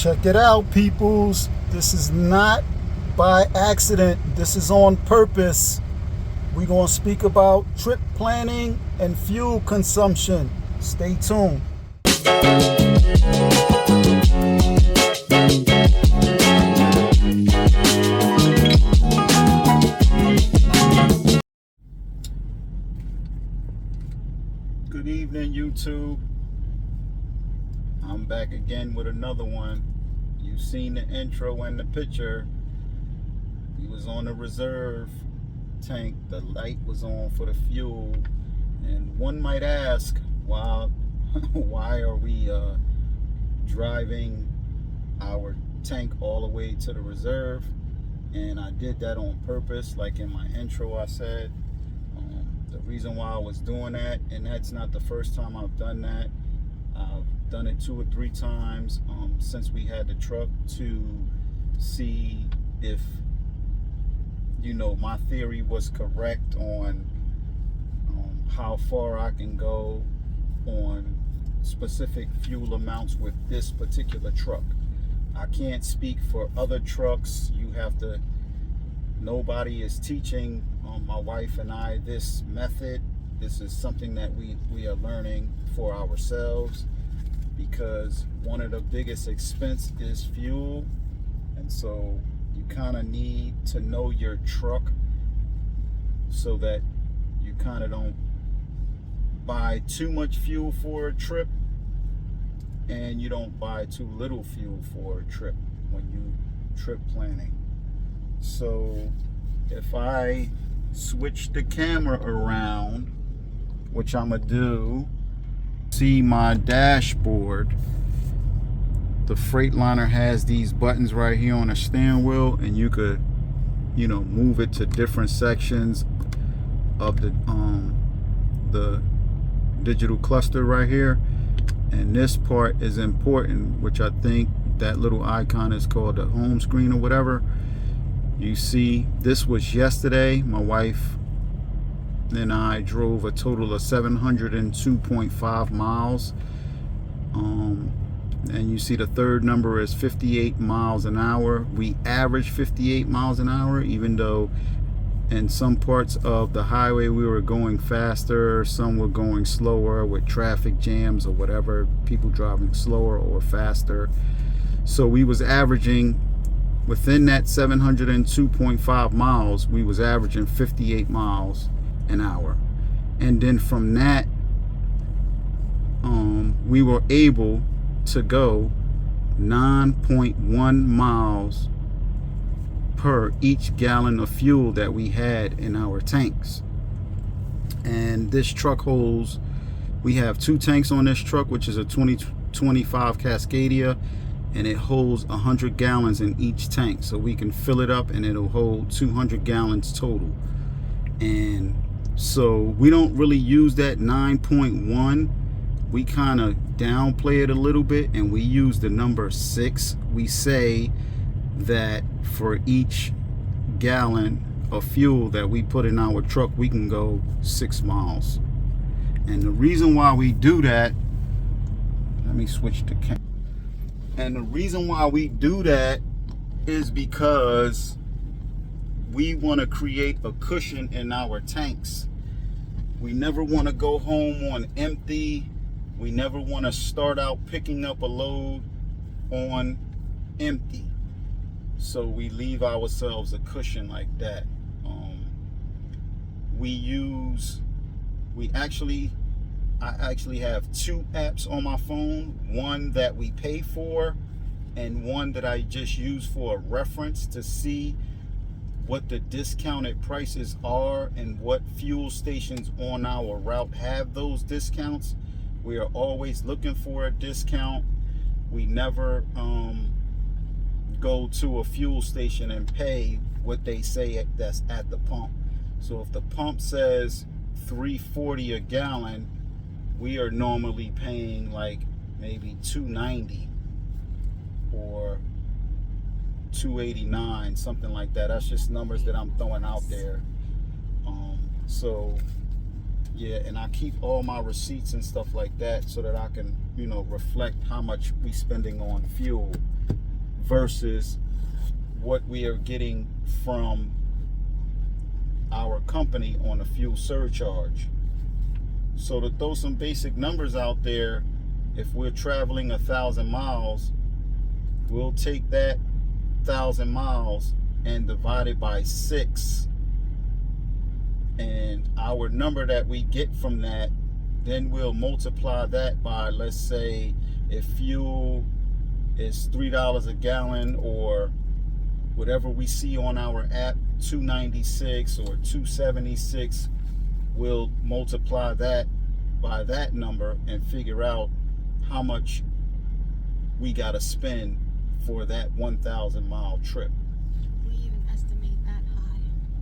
Check it out, peoples. This is not by accident. This is on purpose. We're going to speak about trip planning and fuel consumption. Stay tuned. Good evening, YouTube. I'm back again with another one. You've seen the intro and the picture. We was on the reserve tank. The light was on for the fuel. And one might ask, why are we driving our tank all the way to the reserve? And I did that on purpose. Like in my intro I said, the reason why I was doing that, and that's not the first time I've done that. I've done it 2 or 3 times since we had the truck, to see if, my theory was correct on how far I can go on specific fuel amounts with this particular truck. I can't speak for other trucks. Nobody is teaching my wife and I this method. This is something that we are learning for ourselves, because one of the biggest expense is fuel. And so you kind of need to know your truck so that you kind of don't buy too much fuel for a trip, and you don't buy too little fuel for a trip when you trip planning. So if I switch the camera around, which I'm gonna do, see my dashboard. The Freightliner has these buttons right here on the steering wheel, and you could move it to different sections of the digital cluster right here. And this part is important, which I think that little icon is called the home screen or whatever. You see, this was yesterday. My wife and I drove a total of 702.5 miles. And you see the third number is 58 miles an hour. We average 58 miles an hour, even though in some parts of the highway we were going faster, some were going slower with traffic jams or whatever, people driving slower or faster. So we was averaging, within that 702.5 miles, we was averaging 58 miles an hour. And then from that, we were able to go 9.1 miles per each gallon of fuel that we had in our tanks. And this truck we have 2 tanks on this truck, which is a 2025 Cascadia, and it holds 100 gallons in each tank. So we can fill it up and it'll hold 200 gallons total. And so we don't really use that 9.1. We kind of downplay it a little bit, and we use the number 6. We say that for each gallon of fuel that we put in our truck, we can go 6 miles. And the reason why we do that, let me switch to camera. And the reason why we do that is because we want to create a cushion in our tanks. We never want to go home on empty. We never want to start out picking up a load on empty. So we leave ourselves a cushion like that. I actually have 2 apps on my phone. One that we pay for, and one that I just use for a reference to see what the discounted prices are and what fuel stations on our route have those discounts. We are always looking for a discount. We never go to a fuel station and pay what they say that's at the pump. So if the pump says $3.40 a gallon, we are normally paying like maybe $2.90 or $2.89, something like that. That's just numbers that I'm throwing out there. So yeah, and I keep all my receipts and stuff like that so that I can reflect how much we spending on fuel. versus what we are getting from our company on a fuel surcharge. So to throw some basic numbers out there, if we're traveling 1,000 miles, we'll take that 1,000 miles and divide it by 6, and our number that we get from that, then we'll multiply that by, let's say, if fuel is $3 a gallon, or whatever we see on our app, $2.96 or $2.76, we'll multiply that by that number and figure out how much we got to spend for that 1,000 mile trip. We even estimate that high.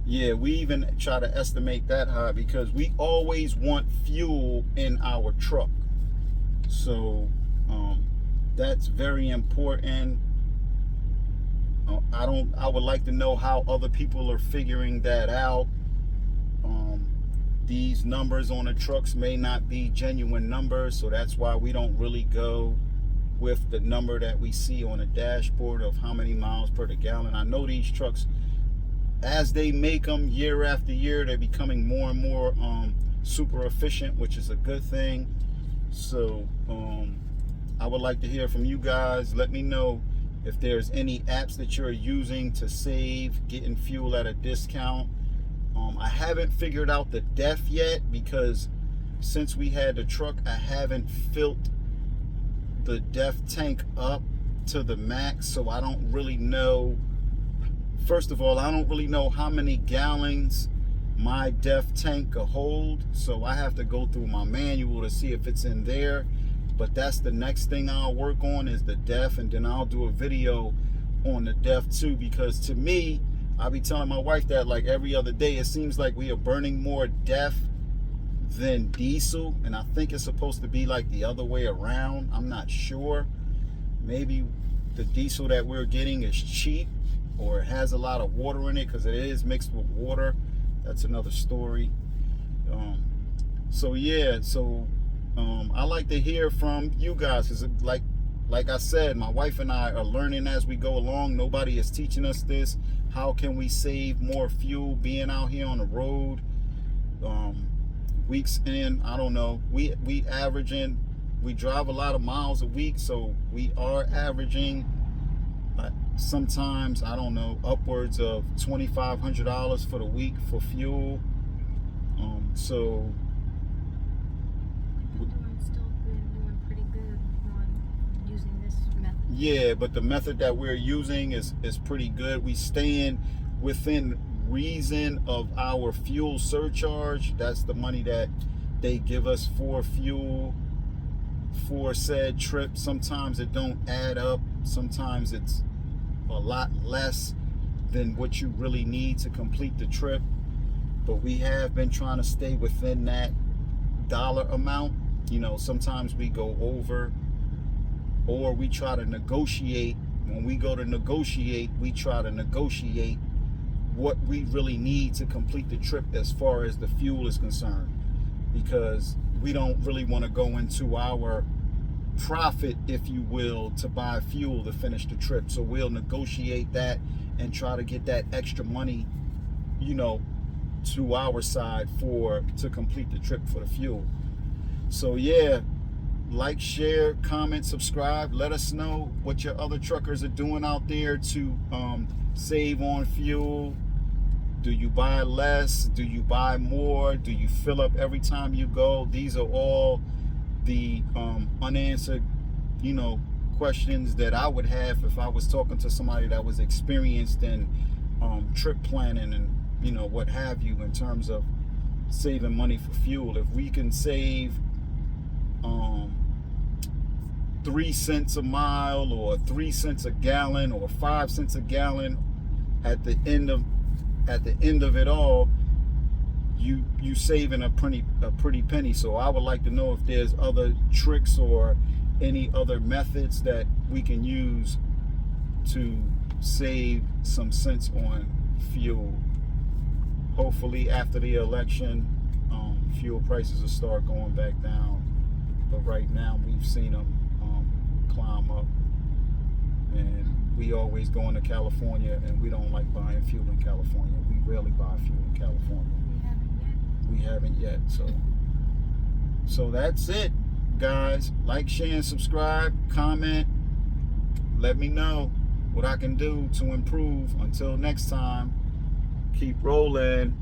Yeah, we even try to estimate that high because we always want fuel in our truck. So that's very important. I would like to know how other people are figuring that out. These numbers on the trucks may not be genuine numbers, so that's why we don't really go with the number that we see on the dashboard of how many miles per the gallon. I know these trucks, as they make them year after year, they're becoming more and more super efficient, which is a good thing. So I would like to hear from you guys. Let me know if there's any apps that you're using to save, getting fuel at a discount. I haven't figured out the DEF yet, because since we had the truck, I haven't filled the DEF tank up to the max, so I don't really know. First of all, I don't really know how many gallons my DEF tank could hold, so I have to go through my manual to see if it's in there. But that's the next thing I'll work on, is the DEF, and then I'll do a video on the DEF too, because to me, I'll be telling my wife that like every other day, it seems like we are burning more DEF than diesel, and I think it's supposed to be like the other way around. I'm not sure. Maybe the diesel that we're getting is cheap, or it has a lot of water in it, because it is mixed with water. That's another story. So yeah, I like to hear from you guys, because like I said, my wife and I are learning as we go along. Nobody is teaching us this. How can we save more fuel being out here on the road? Weeks in, I don't know. We drive a lot of miles a week, so we are averaging sometimes, I don't know, upwards of $2,500 for the week for fuel. So Still been doing pretty good on using this method. yeah, but the method that we're using is pretty good. We staying within reason of our fuel surcharge. That's the money that they give us for fuel for said trip. Sometimes it don't add up. Sometimes it's a lot less than what you really need to complete the trip. But we have been trying to stay within that dollar amount. You know, sometimes we go over, or we try to negotiate. When we go to negotiate, we try to negotiate what we really need to complete the trip as far as the fuel is concerned, because we don't really want to go into our profit, if you will, to buy fuel to finish the trip. So we'll negotiate that and try to get that extra money, you know, to our side to complete the trip for the fuel. So yeah, like, share, comment, subscribe. Let us know what your other truckers are doing out there to save on fuel. Do you buy less? Do you buy more? Do you fill up every time you go? These are all the unanswered, you know, questions that I would have if I was talking to somebody that was experienced in trip planning and, you know, what have you, in terms of saving money for fuel. If we can save 3 cents a mile, or 3 cents a gallon, or 5 cents a gallon at the end of it all, you saving a pretty penny. So I would like to know if there's other tricks or any other methods that we can use to save some cents on fuel. Hopefully after the election, fuel prices will start going back down, but right now we've seen them climb up. And we always going to California, and we don't like buying fuel in California. We rarely buy fuel in California. We haven't yet. So that's it, guys. Like, share, and subscribe. Comment. Let me know what I can do to improve. Until next time, keep rolling.